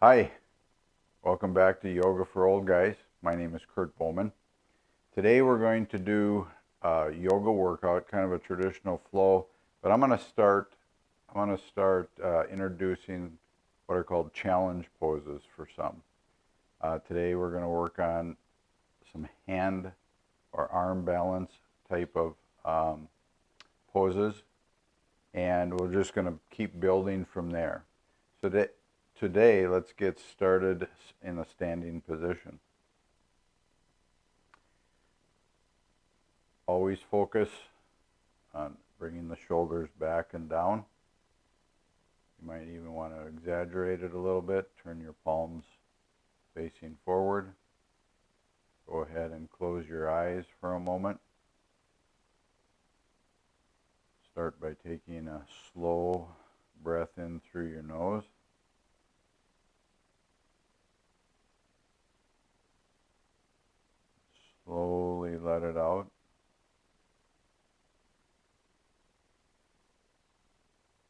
Hi, welcome back to Yoga for Old Guys. My name is Kurt Bowman. Today we're going to do a yoga workout, kind of a traditional flow, but I'm going to start introducing what are called challenge poses for some. Today we're going to work on some hand or arm balance type of poses, and we're just going to keep building from there. So today, let's get started in a standing position. Always focus on bringing the shoulders back and down. You might even want to exaggerate it a little bit. Turn your palms facing forward. Go ahead and close your eyes for a moment. Start by taking a slow breath in through your nose. Slowly let it out.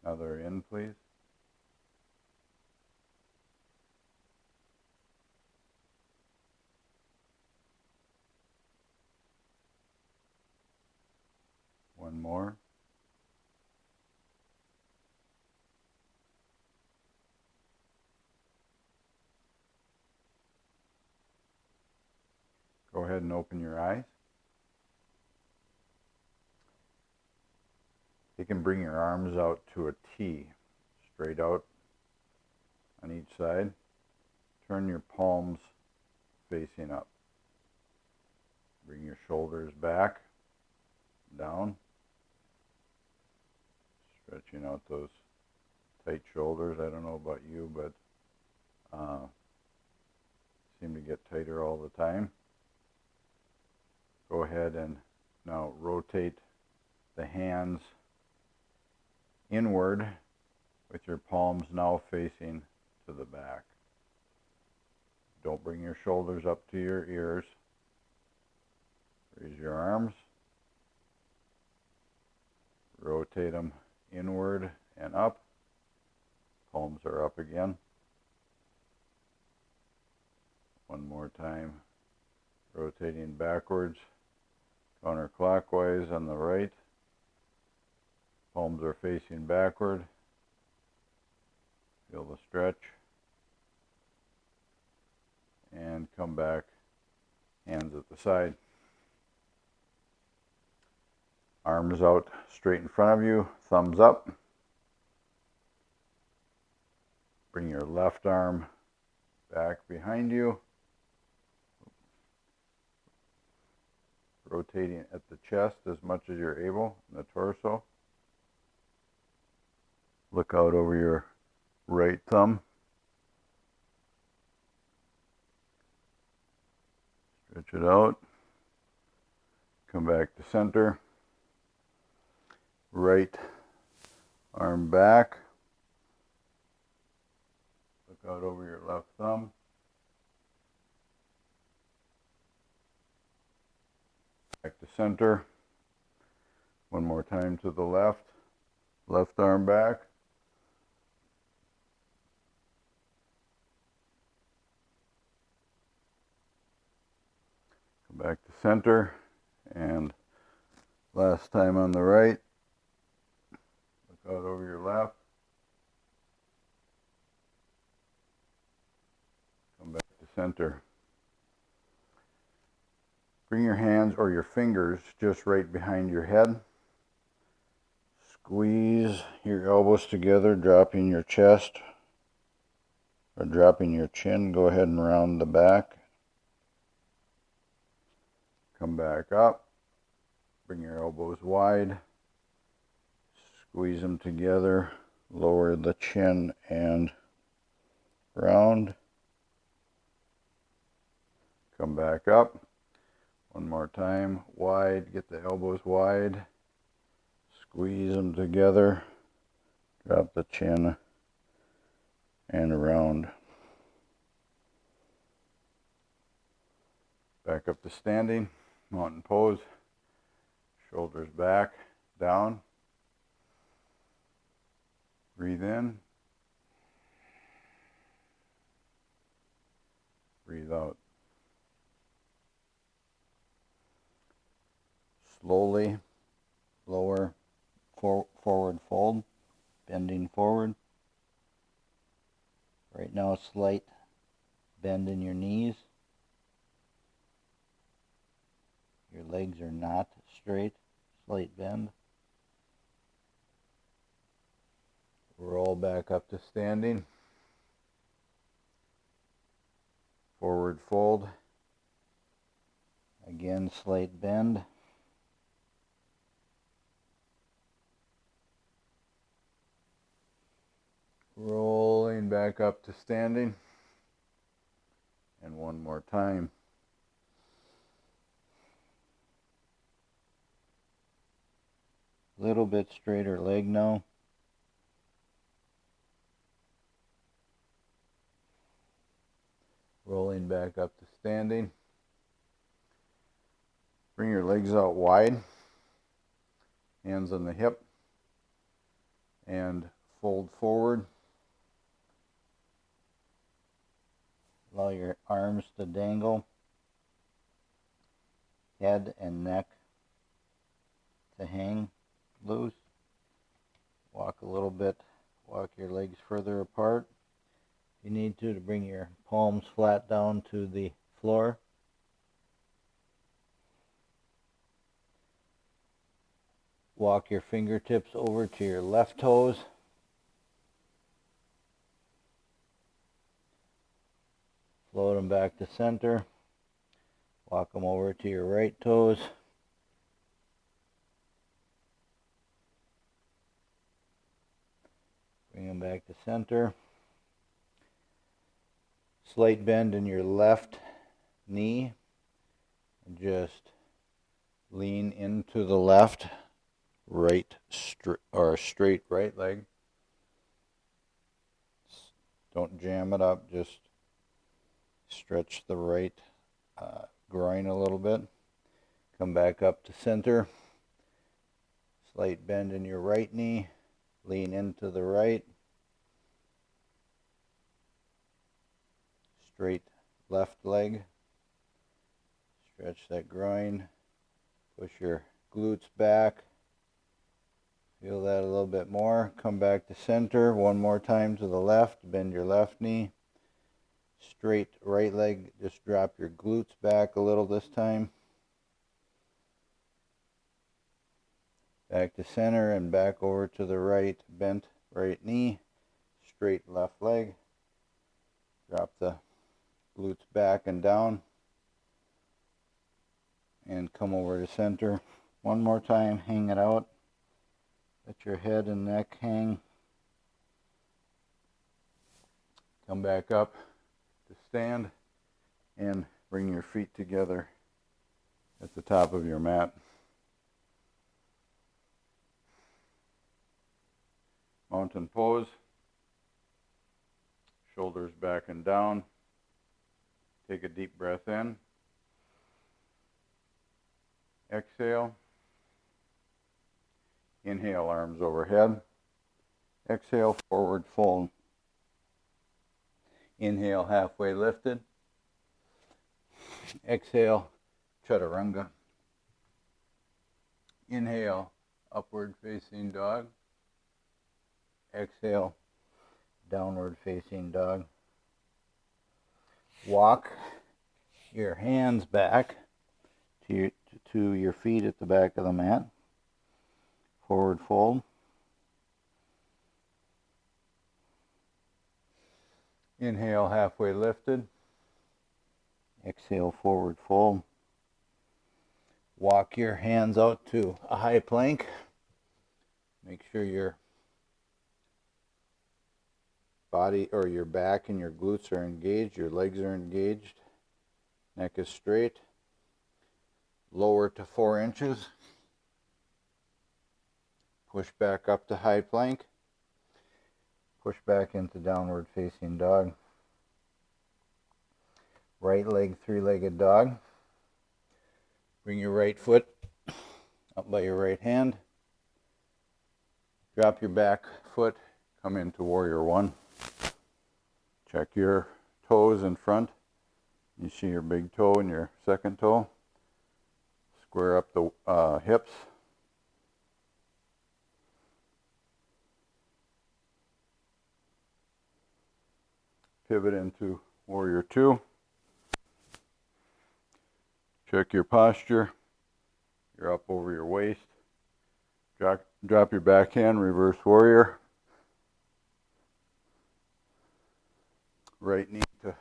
Another in, please. One more. Go ahead and open your eyes. You can bring your arms out to a T, straight out on each side. Turn your palms facing up. Bring your shoulders back, down. Stretching out those tight shoulders. I don't know about you, but seem to get tighter all the time. Go ahead and now rotate the hands inward with your palms now facing to the back. Don't bring your shoulders up to your ears. Raise your arms. Rotate them inward and up. Palms are up again. One more time. Rotating backwards, counterclockwise on the right. Palms are facing backward. Feel the stretch. And come back, hands at the side. Arms out straight in front of you, thumbs up. Bring your left arm back behind you. Rotating at the chest as much as you're able, in the torso. Look out over your right thumb. Stretch it out. Come back to center. Right arm back. Look out over your left thumb. Back to center. One more time to the left. Left arm back. Come back to center. And last time on the right. Look out over your left. Come back to center. Bring your hands or your fingers just right behind your head. Squeeze your elbows together, dropping your chest or dropping your chin. Go ahead and round the back. Come back up. Bring your elbows wide. Squeeze them together. Lower the chin and round. Come back up. One more time. Wide. Get the elbows wide. Squeeze them together. Drop the chin and around. Back up to standing. Mountain pose. Shoulders back, down. Breathe in. out. Slowly lower forward fold, bending forward. Right now, slight bend in your knees. Your legs are not straight, slight bend. Roll back up to standing. Forward fold. Again, slight bend. Rolling back up to standing. And one more time. Little bit straighter leg now. Rolling back up to standing. Bring your legs out wide. Hands on the hip. And fold forward. Allow your arms to dangle. Head and neck to hang loose. Walk a little bit. Walk your legs further apart. If you need to bring your palms flat down to the floor. Walk your fingertips over to your left toes. Float them back to center. Walk them over to your right toes. Bring them back to center. Slight bend in your left knee. And just lean into the left, straight right leg. Don't jam it up, just stretch the right groin a little bit. Come back up to center. Slight bend in your right knee. Lean into the right. Straight left leg. Stretch that groin. Push your glutes back. Feel that a little bit more. Come back to center. One more time to the left. Bend your left knee. Straight right leg. Just drop your glutes back a little this time. Back to center and back over to the right. Bent right knee. Straight left leg. Drop the glutes back and down. And come over to center. One more time. Hang it out. Let your head and neck hang. Come back up to stand and bring your feet together at the top of your mat. Mountain pose. Shoulders back and down. Take a deep breath in. Exhale. Inhale, arms overhead. Exhale, forward fold. Inhale, halfway lifted. Exhale, chaturanga. Inhale, upward facing dog. Exhale, downward facing dog. Walk your hands back to your feet at the back of the mat. Forward fold. Inhale, halfway lifted. Exhale, forward fold. Walk your hands out to a high plank. Make sure your body or your back and your glutes are engaged, your legs are engaged, neck is straight. Lower to 4 inches. Push back up to high plank. Push back into downward facing dog. Right leg, three-legged dog. Bring your right foot up by your right hand. Drop your back foot. Come into warrior one. Check your toes in front. You see your big toe and your second toe. Square up the hips. Pivot into Warrior 2. Check your posture. You're up over your waist. Drop your backhand, reverse warrior. Right knee to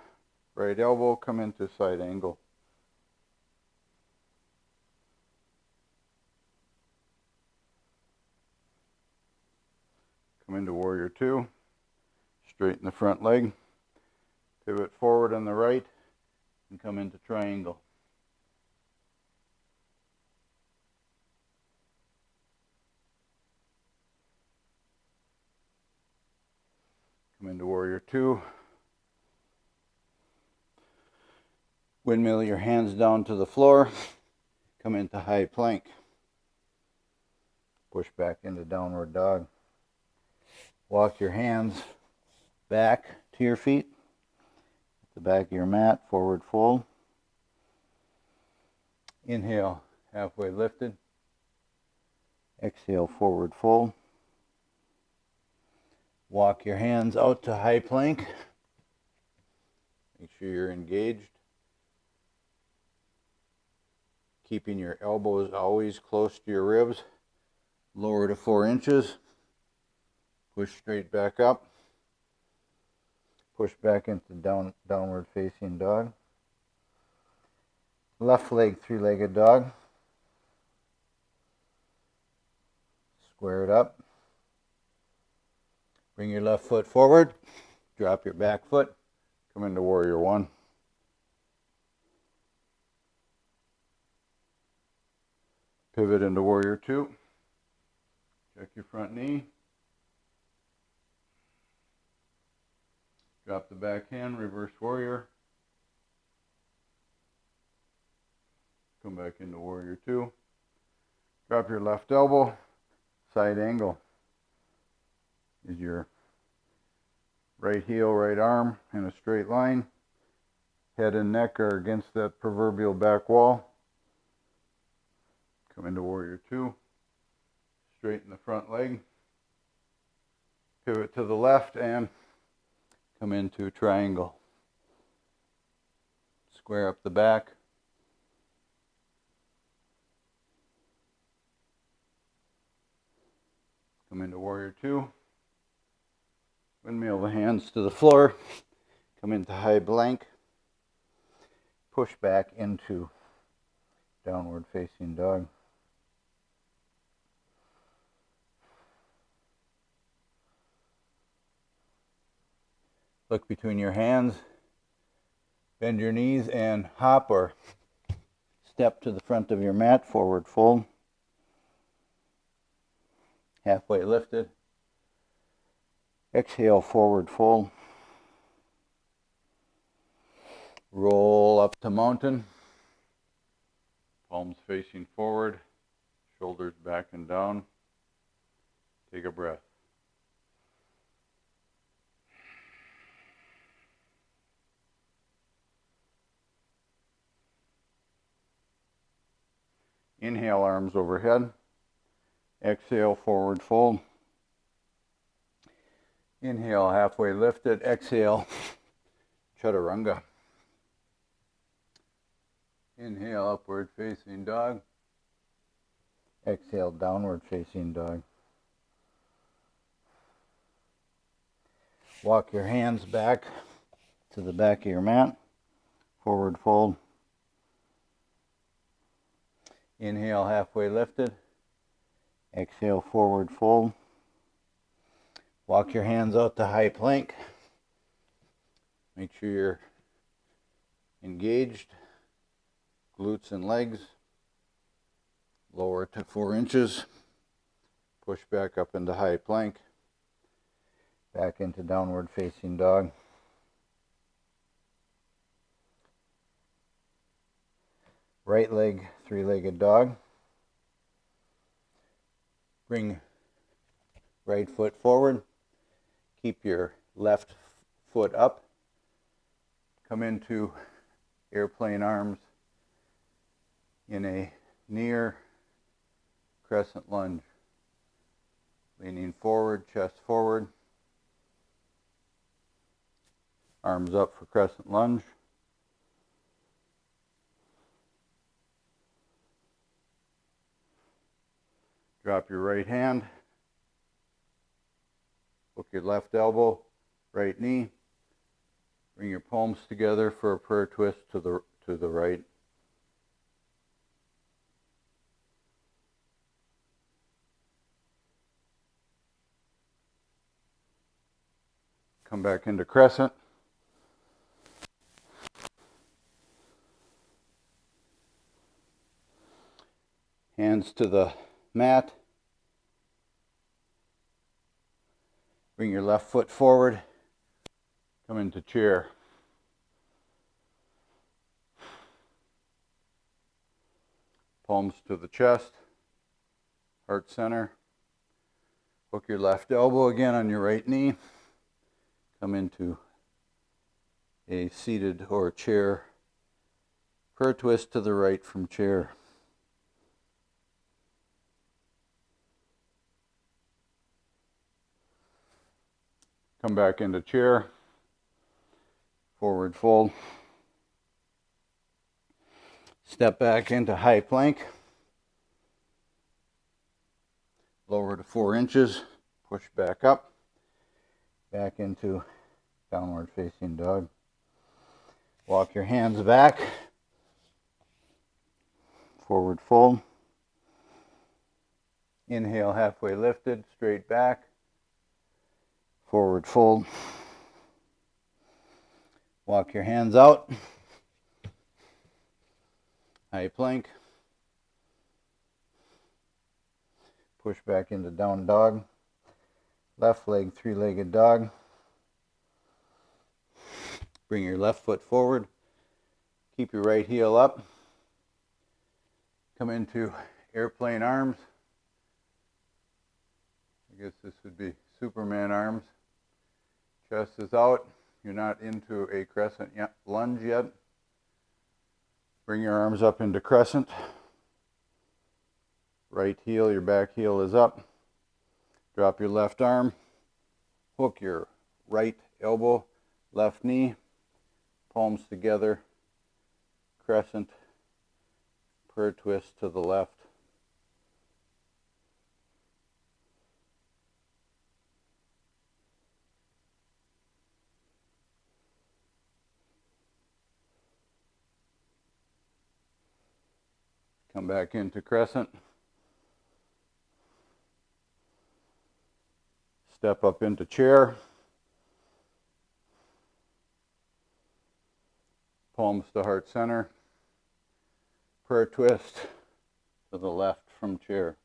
right elbow, come into side angle. Come into Warrior 2. Straighten the front leg. Pivot forward on the right and come into triangle. Come into Warrior 2. Windmill your hands down to the floor. Come into high plank. Push back into downward dog. Walk your hands back to your feet. At the back of your mat, forward fold. Inhale, halfway lifted. Exhale, forward fold. Walk your hands out to high plank. Make sure you're engaged. Keeping your elbows always close to your ribs. Lower to 4 inches. Push straight back up. Push back into downward facing dog. Left leg, 3-legged dog. Square it up. Bring your left foot forward. Drop your back foot. Come into Warrior 1. Pivot into Warrior 2. Check your front knee. Drop the backhand, reverse warrior. Come back into Warrior 2. Drop your left elbow, side angle. Is your right heel, right arm in a straight line. Head and neck are against that proverbial back wall. Come into Warrior 2. Straighten the front leg. Pivot to the left and come into triangle. Square up the back. Come into Warrior 2. Windmill the hands to the floor. Come into high plank. Push back into downward facing dog. Look between your hands. Bend your knees and hop or step to the front of your mat, forward fold. Halfway lifted. Exhale, forward fold. Roll up to mountain. Palms facing forward. Shoulders back and down. Take a breath. Inhale, arms overhead. Exhale, forward fold. Inhale, halfway lifted. Exhale, chaturanga. Inhale, upward facing dog. Exhale, downward facing dog. Walk your hands back to the back of your mat. Forward fold. Inhale, halfway lifted. Exhale, forward fold. Walk your hands out to high plank. Make sure you're engaged. Glutes and legs. Lower to 4 inches. Push back up into high plank. Back into downward facing dog. Right leg, 3-legged dog. Bring right foot forward. Keep your left foot up. Come into airplane arms in a near crescent lunge. Leaning forward, chest forward. Arms up for crescent lunge. Drop your right hand. Hook your left elbow, right knee. Bring your palms together for a prayer twist to the right. Come back into crescent. Hands to the mat. Bring your left foot forward. Come into chair. Palms to the chest, heart center. Hook your left elbow again on your right knee. Come into a seated or chair. Prayer twist to the right from chair. Come back into chair. Forward fold. Step back into high plank. Lower to 4 inches. Push back up. Back into downward facing dog. Walk your hands back. Forward fold. Inhale, halfway lifted, straight back. Forward fold. Walk your hands out. High plank. Push back into down dog. Left leg, three-legged dog. Bring your left foot forward. Keep your right heel up. Come into airplane arms. I guess this would be Superman arms. Chest is out. You're not into a crescent lunge yet. Bring your arms up into crescent. Right heel, your back heel is up. Drop your left arm. Hook your right elbow, left knee. Palms together. Crescent. Prayer twist to the left. Come back into crescent. Step up into chair. Palms to heart center. Prayer twist to the left from chair.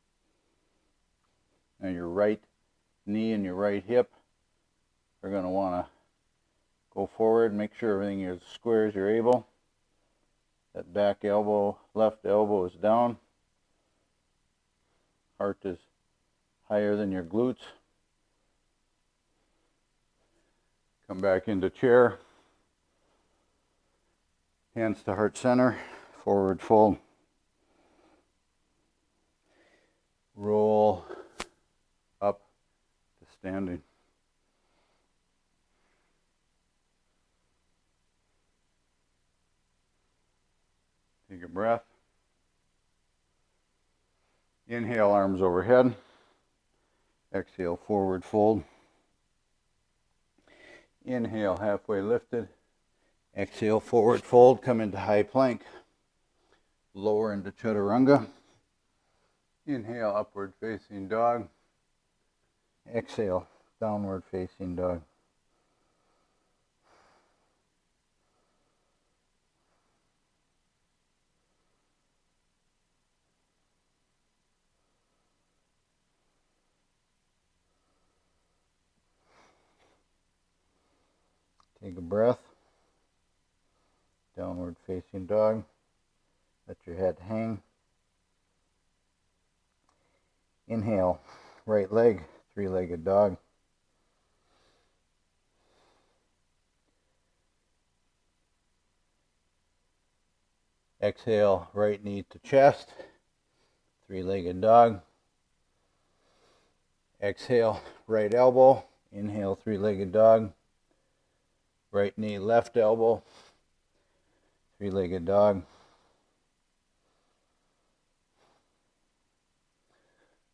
Now your right knee and your right hip are going to want to go forward. Make sure everything is as square as you're able. That back elbow, left elbow is down. Heart is higher than your glutes. Come back into chair. Hands to heart center. Forward fold. Roll up to standing. Take a breath. Inhale, arms overhead. Exhale, forward fold. Inhale, halfway lifted. Exhale, forward fold. Come into high plank. Lower into chaturanga. Inhale, upward facing dog. Exhale, downward facing dog. Take a breath. Downward facing dog. Let your head hang. Inhale, right leg, three-legged dog. Exhale, right knee to chest, three-legged dog. Exhale, right elbow. Inhale, three-legged dog. Right knee, left elbow, three-legged dog.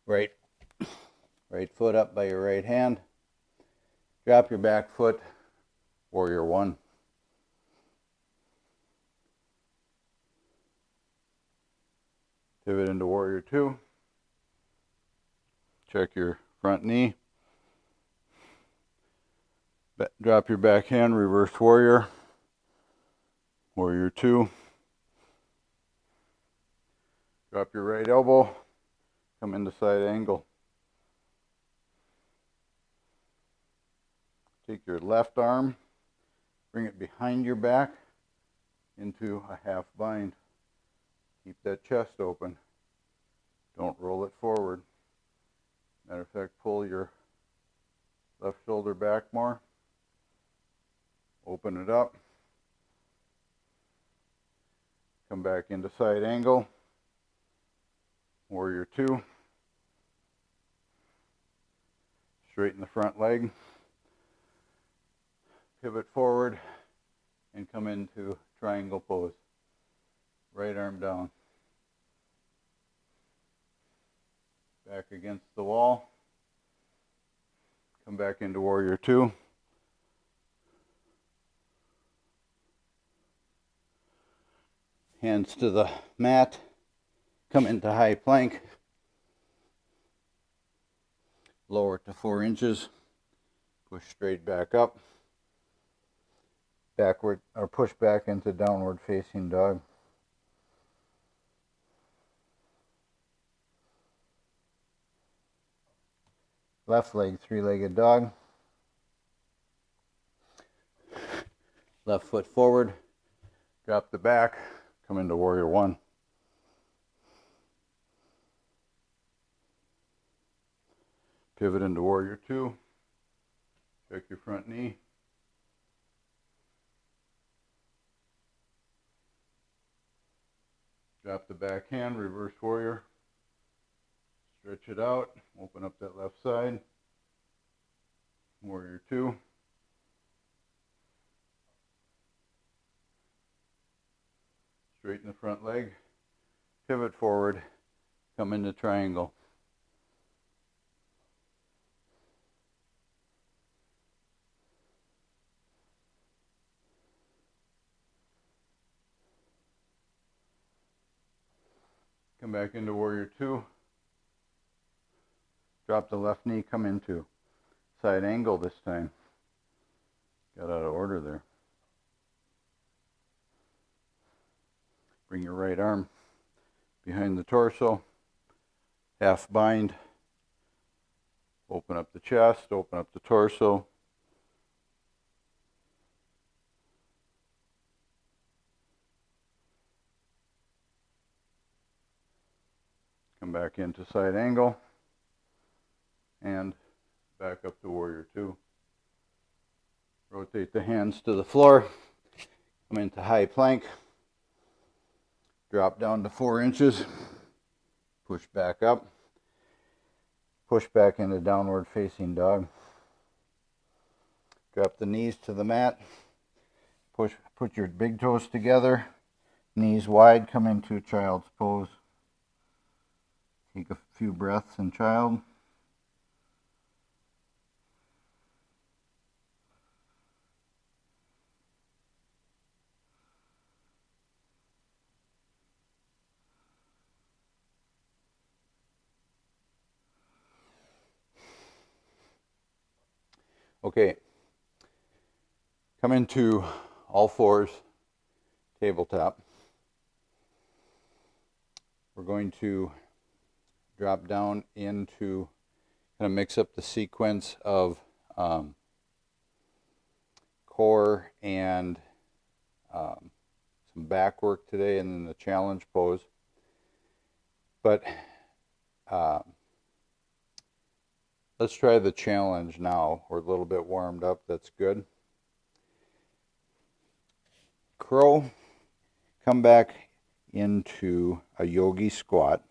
Right foot up by your right hand. Drop your back foot, warrior one. Pivot into warrior two. Check your front knee. Drop your back hand, reverse warrior. Warrior two. Drop your right elbow. Come into side angle. Take your left arm, bring it behind your back into a half bind. Keep that chest open. Don't roll it forward. Matter of fact, pull your left shoulder back more. Open it up. Come back into side angle. Warrior two. Straighten the front leg. Pivot forward and come into triangle pose. Right arm down. Back against the wall. Come back into warrior two. Hands to the mat. Come into high plank. Lower to 4 inches. Push straight back up. Backward, or push back into downward facing dog. Left leg, three-legged dog. Left foot forward. Drop the back. Come into warrior one. Pivot into warrior two. Check your front knee. Drop the back hand, reverse warrior. Stretch it out. Open up that left side. Warrior two. Straighten the front leg. Pivot forward. Come into triangle. Come back into warrior two. Drop the left knee, come into side angle this time. Got out of order there. Bring your right arm behind the torso. Half bind. Open up the chest, open up the torso. Come back into side angle. And back up to warrior two. Rotate the hands to the floor. Come into high plank. Drop down to 4 inches. Push back up. Push back into downward facing dog. Drop the knees to the mat. Put your big toes together. Knees wide. Come into child's pose. Take a few breaths in child. Okay. Come into all fours, tabletop. We're going to drop down into, kind of mix up the sequence of core and some back work today, and then the challenge pose. But let's try the challenge now. We're a little bit warmed up. That's good. Crow. Come back into a Yogi Squat.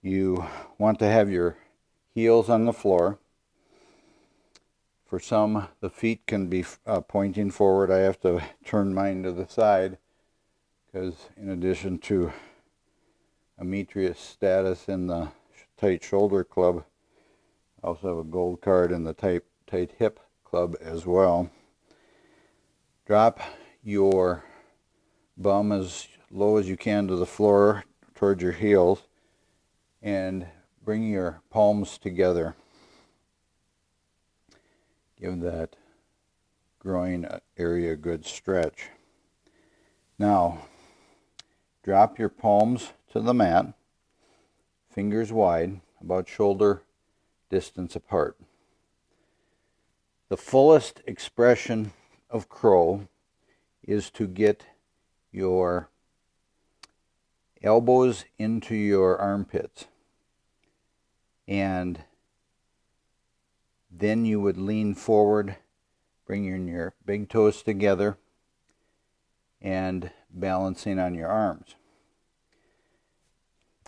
You want to have your heels on the floor. For some, the feet can be pointing forward. I have to turn mine to the side because in addition to Ametreus status in the tight shoulder club, I also have a gold card in the tight hip club as well. Drop your bum as low as you can to the floor towards your heels and bring your palms together. Give that groin area a good stretch. Now, drop your palms to the mat, fingers wide, about shoulder distance apart. The fullest expression of crow is to get your elbows into your armpits, and then you would lean forward, bringing your big toes together and balancing on your arms.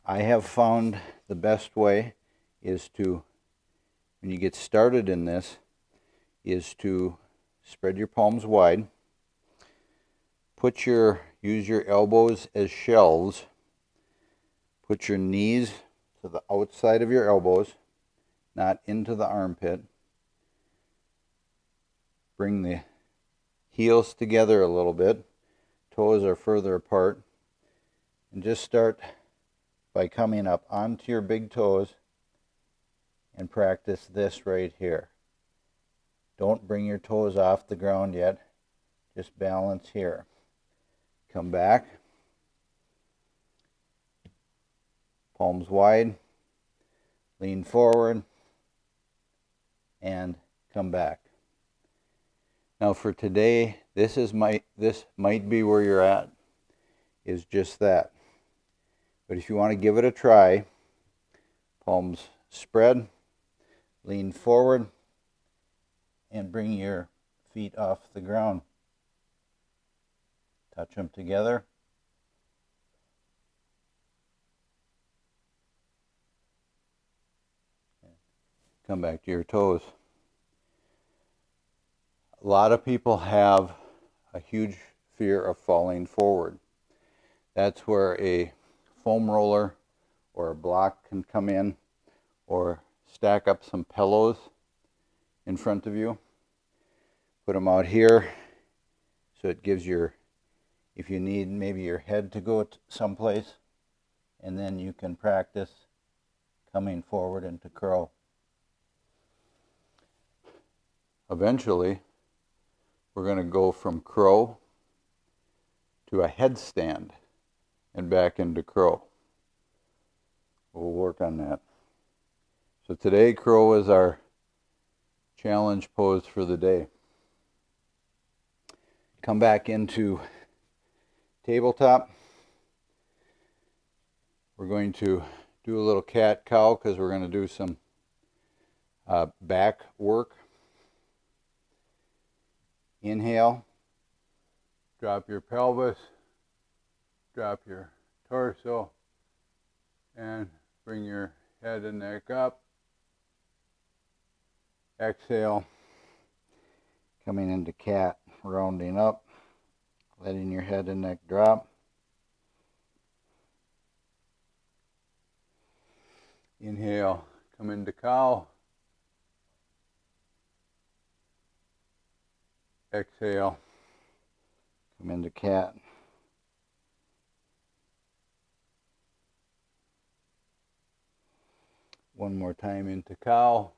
I have found the best way is to, when you get started in this, is to spread your palms wide, use your elbows as shelves, put your knees to the outside of your elbows, not into the armpit. Bring the heels together a little bit, toes are further apart, and just start by coming up onto your big toes and practice this right here. Don't bring your toes off the ground yet, just balance here. Come back, palms wide, lean forward, and come back. Now for today, this might be where you're at, is just that. But if you want to give it a try, palms spread, lean forward, and bring your feet off the ground. Touch them together. Come back to your toes. A lot of people have a huge fear of falling forward. That's where a foam roller or a block can come in, or stack up some pillows in front of you. Put them out here so it gives if you need maybe your head to go someplace, and then you can practice coming forward into crow. Eventually, we're going to go from crow to a headstand and back into crow. We'll work on that. So today, crow is our challenge pose for the day. Come back into tabletop. We're going to do a little cat-cow because we're going to do some back work. Inhale, drop your pelvis, drop your torso, and bring your head and neck up. Exhale, coming into cat, rounding up, letting your head and neck drop. Inhale, come into cow. Exhale, come into cat. One more time into cow.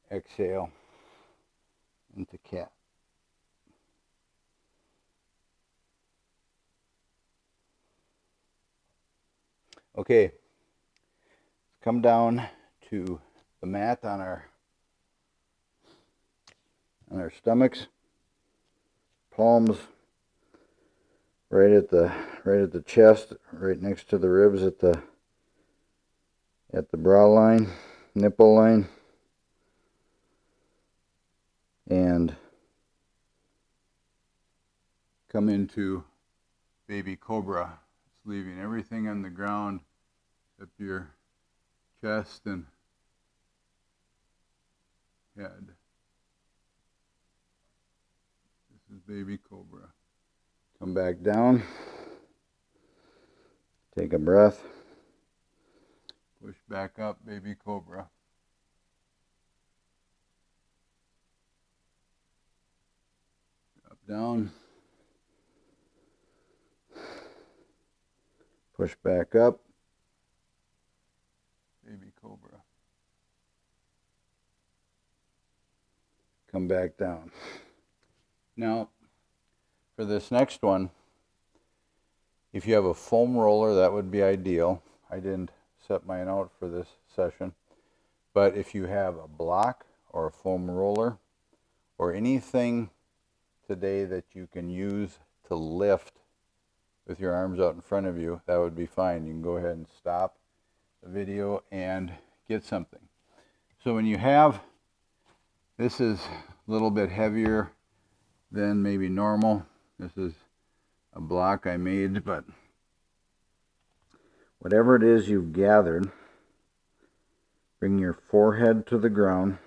Exhale into cat. Okay, come down to the mat on our stomachs, palms right at the chest, right next to the ribs at the brow line. nipple line, and come into baby cobra. It's leaving everything on the ground except your chest and head. This is baby cobra. Come back down. Take a breath. Push back up, baby cobra. Drop down. Push back up, baby cobra. Come back down. Now, for this next one, if you have a foam roller, that would be ideal. I didn't set mine out for this session. But if you have a block or a foam roller or anything today that you can use to lift with your arms out in front of you, that would be fine. You can go ahead and stop the video and get something. So when you have, this is a little bit heavier than maybe normal. This is a block I made, but whatever it is you've gathered, bring your forehead to the ground.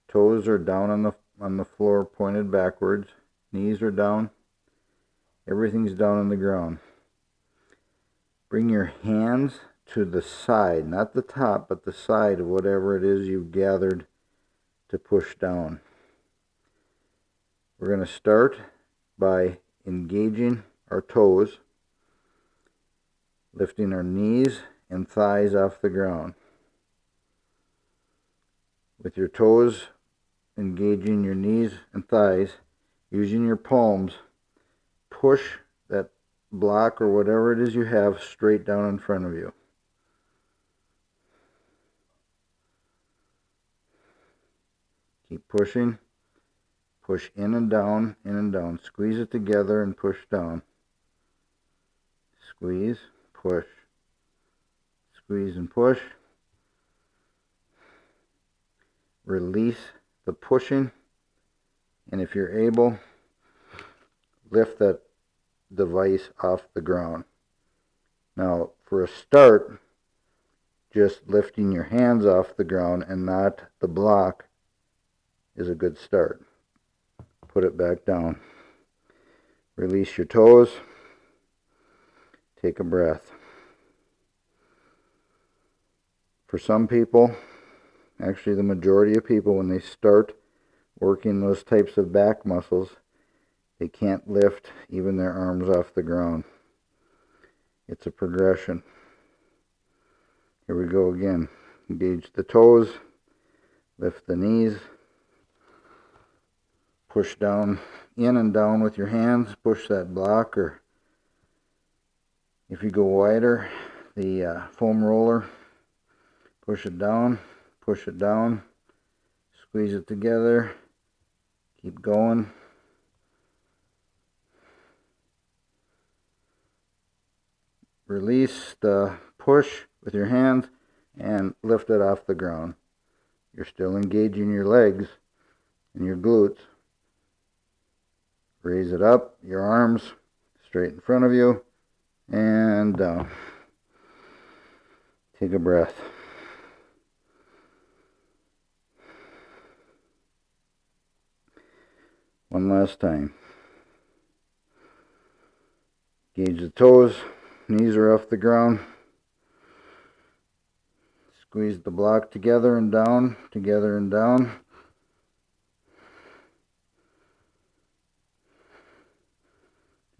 Toes are down on the floor, pointed backwards. Knees are down. Everything's down on the ground. Bring your hands to the side, not the top, but the side of whatever it is you've gathered to push down. We're going to start by engaging our toes, lifting our knees and thighs off the ground. With your toes engaging your knees and thighs, using your palms, push that block or whatever it is you have straight down in front of you. Keep pushing. Push in and down, in and down. Squeeze it together and push down. Squeeze, push. Squeeze and push. Release the pushing, and if you're able, lift that device off the ground. Now, for a start, just lifting your hands off the ground and not the block is a good start. Put it back down. Release your toes. Take a breath. For some people, actually the majority of people, when they start working those types of back muscles, they can't lift even their arms off the ground. It's a progression. Here we go again. Engage the toes, lift the knees, push down, in and down with your hands, push that block, or if you go wider, the foam roller, push it down, squeeze it together, keep going. Release the push with your hands and lift it off the ground. You're still engaging your legs and your glutes. Raise it up, your arms straight in front of you, and down. Take a breath. One last time. Engage the toes, knees are off the ground. Squeeze the block together and down, together and down.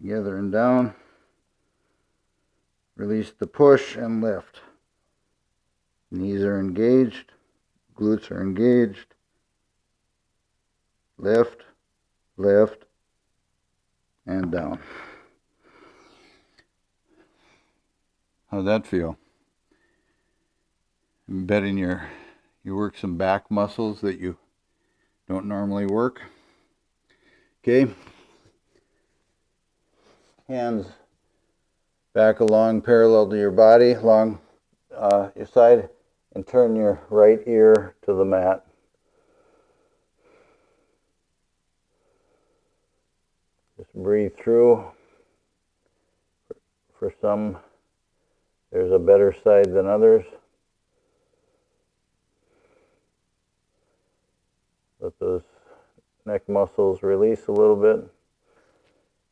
Together and down. Release the push and lift. Knees are engaged, glutes are engaged. Lift, lift, and down. How'd that feel? I'm betting you work some back muscles that you don't normally work. Okay. Hands back along parallel to your body, along your side, And turn your right ear to the mat. Just breathe through. For some, there's a better side than others. Let those neck muscles release a little bit.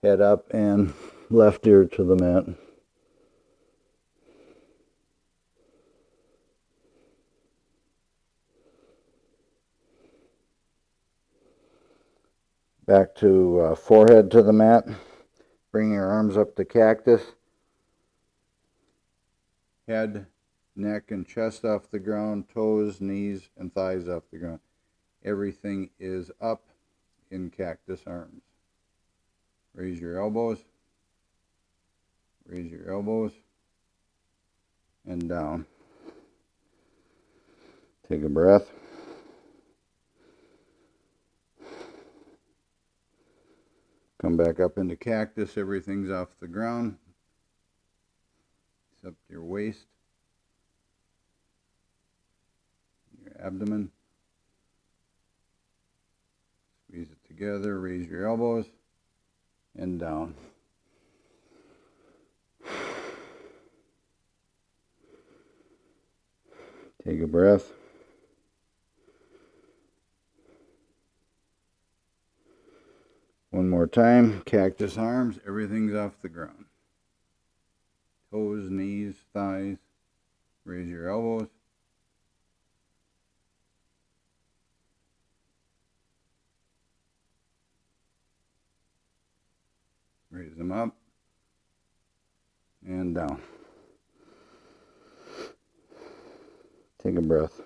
Head up and left ear to the mat. Back to forehead to the mat. Bring your arms up to cactus. Head, neck, and chest off the ground. Toes, knees, and thighs off the ground. Everything is up in cactus arms. Raise your elbows. Raise your elbows. And down. Take a breath. Come back up into cactus. Everything's off the ground except your waist, your abdomen. Squeeze it together. Raise your elbows and down. Take a breath. One more time. Cactus arms. Everything's off the ground. Toes, knees, thighs. Raise your elbows. Raise them up. And down. Take a breath.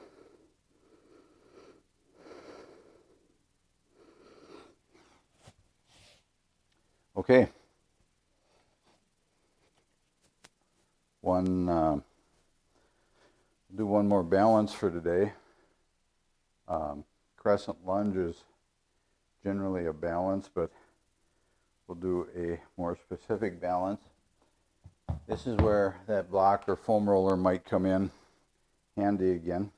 Okay. Do one more balance for today. Crescent lunge is generally a balance, but we'll do a more specific balance. This is where that block or foam roller might come in handy again.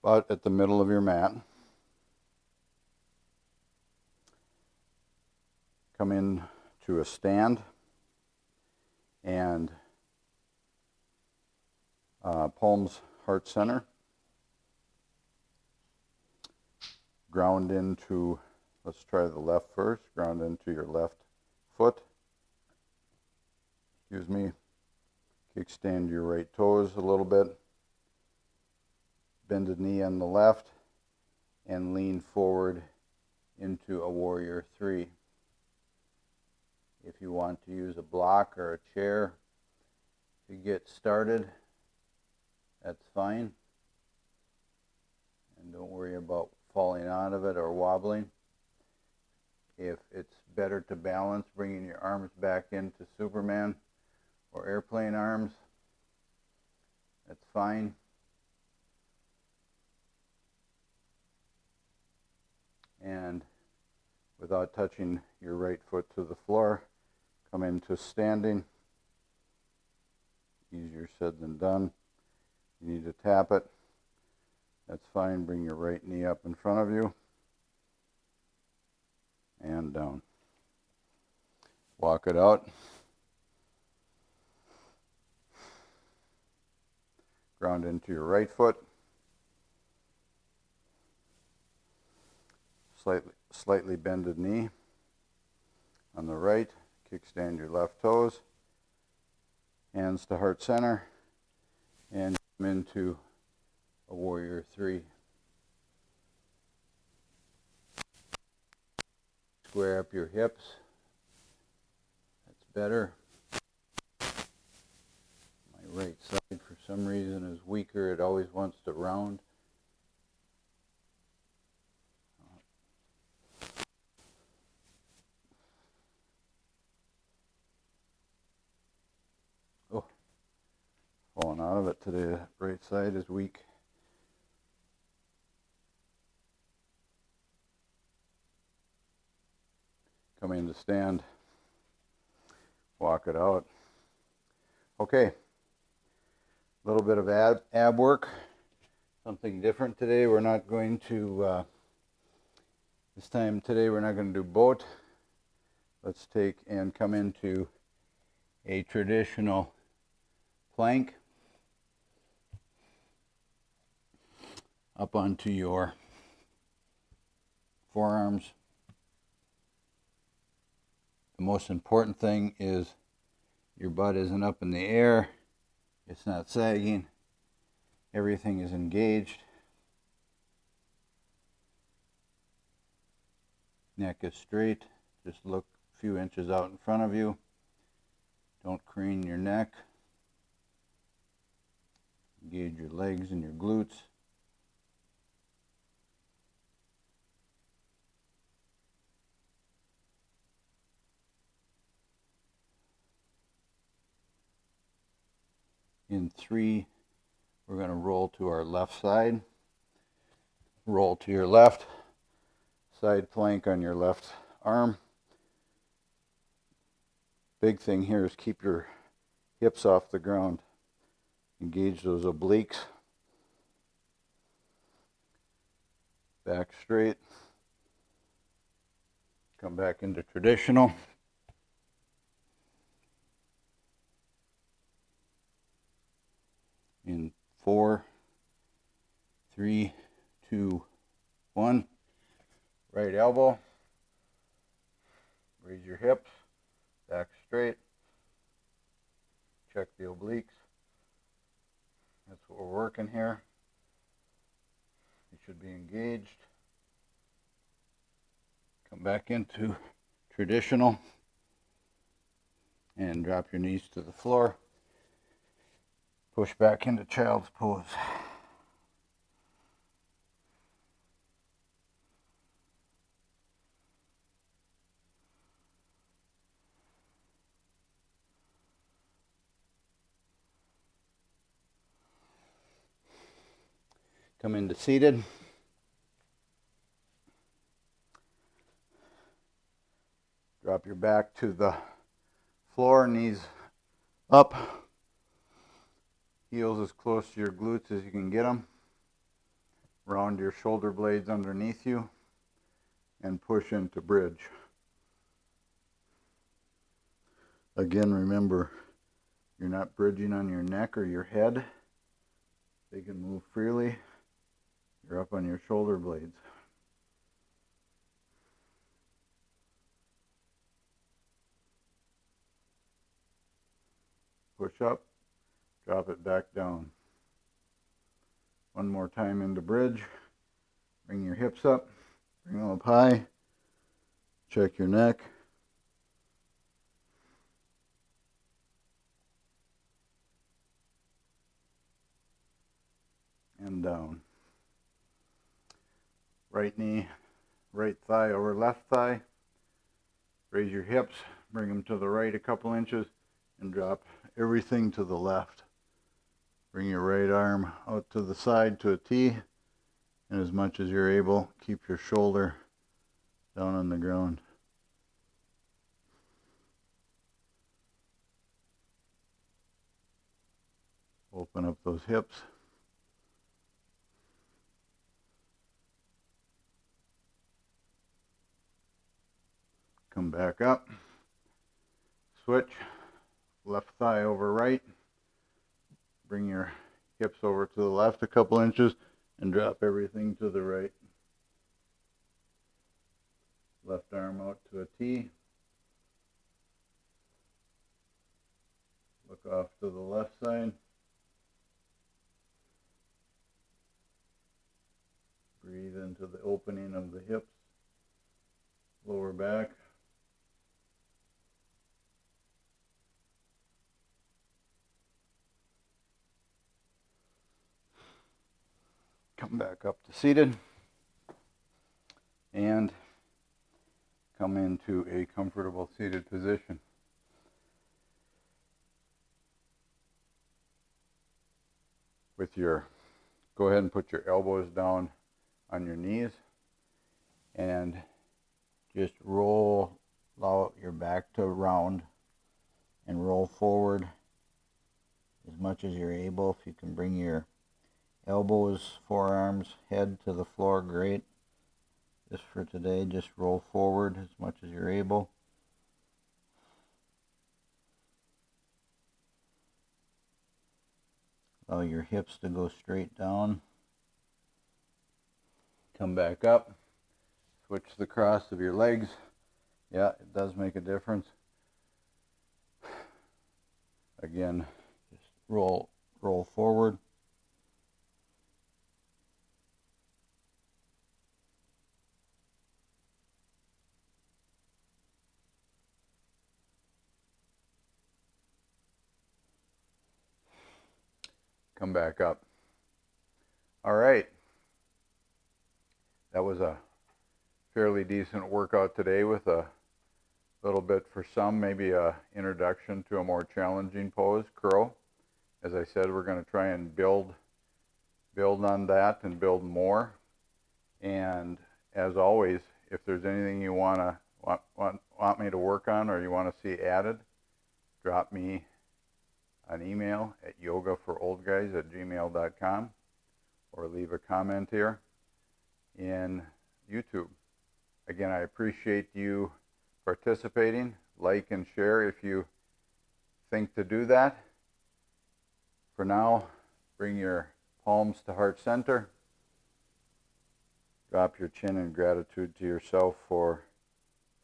But at the middle of your mat. Come in to a stand and palms heart center. Ground into, let's try the left first, ground into your left foot. Excuse me. Kickstand your right toes a little bit. Bend the knee on the left and lean forward into a warrior 3. If you want to use a block or a chair to get started, that's fine. And don't worry about falling out of it or wobbling. If it's better to balance, bringing your arms back into Superman or airplane arms, that's fine. And without touching your right foot to the floor, come into standing. Easier said than done. You need to tap it. That's fine. Bring your right knee up in front of you. And down. Walk it out. Ground into your right foot. Slightly bended knee on the right. Kickstand your left toes. Hands to heart center. And come into a warrior 3. Square up your hips. That's better. My right side for some reason is weaker. It always wants to round. Oh, falling out of it today. The right side is weak. Come into stand. Walk it out. Okay. A little bit of ab work, something different today. We're not going to, today we're not going to do boat. Let's take and come into a traditional plank up onto your forearms. The most important thing is your butt isn't up in the air, it's not sagging, everything is engaged. Neck is straight, just look a few inches out in front of you. Don't crane your neck. Engage your legs and your glutes. In 3, we're going to roll to our left side. Roll to your left. Side plank on your left arm. Big thing here is keep your hips off the ground. Engage those obliques. Back straight. Come back into traditional. In 4, 3, 2, 1. Right elbow. Raise your hips. Back straight. Check the obliques. That's what we're working here. You should be engaged. Come back into traditional and drop your knees to the floor. Push back into child's pose. Come into seated. Drop your back to the floor, knees up. Heels as close to your glutes as you can get them. Round your shoulder blades underneath you and push into bridge. Again, remember, you're not bridging on your neck or your head. They can move freely. You're up on your shoulder blades. Push up, drop it back down. One more time into bridge. Bring your hips up, bring them up high. Check your neck. And down. Right knee, right thigh over left thigh. Raise your hips, bring them to the right a couple inches, and drop everything to the left. Bring your right arm out to the side to a T, and as much as you're able, keep your shoulder down on the ground. Open up those hips. Come back up. Switch. Left thigh over right. Bring your hips over to the left a couple inches and drop everything to the right. Left arm out to a T. Look off to the left side. Breathe into the opening of the hips, lower back. Come back up to seated and come into a comfortable seated position. Go ahead and put your elbows down on your knees and just allow your back to round and roll forward as much as you're able. If you can bring your elbows, forearms, head to the floor, great. Just for today, just roll forward as much as you're able. Allow your hips to go straight down. Come back up. Switch the cross of your legs. Yeah, it does make a difference. Again, just roll forward. Come back up. All right. That was a fairly decent workout today with a little bit for some, maybe a introduction to a more challenging pose, curl. As I said, we're going to try and build on that and build more. And as always, if there's anything you want me to work on or you want to see added, drop me an email at yogaforoldguys@gmail.com or leave a comment here in YouTube. Again, I appreciate you participating. Like and share if you think to do that. For now, bring your palms to heart center. Drop your chin in gratitude to yourself for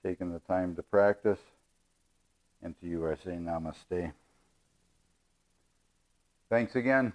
taking the time to practice. And to you, I say namaste. Thanks again.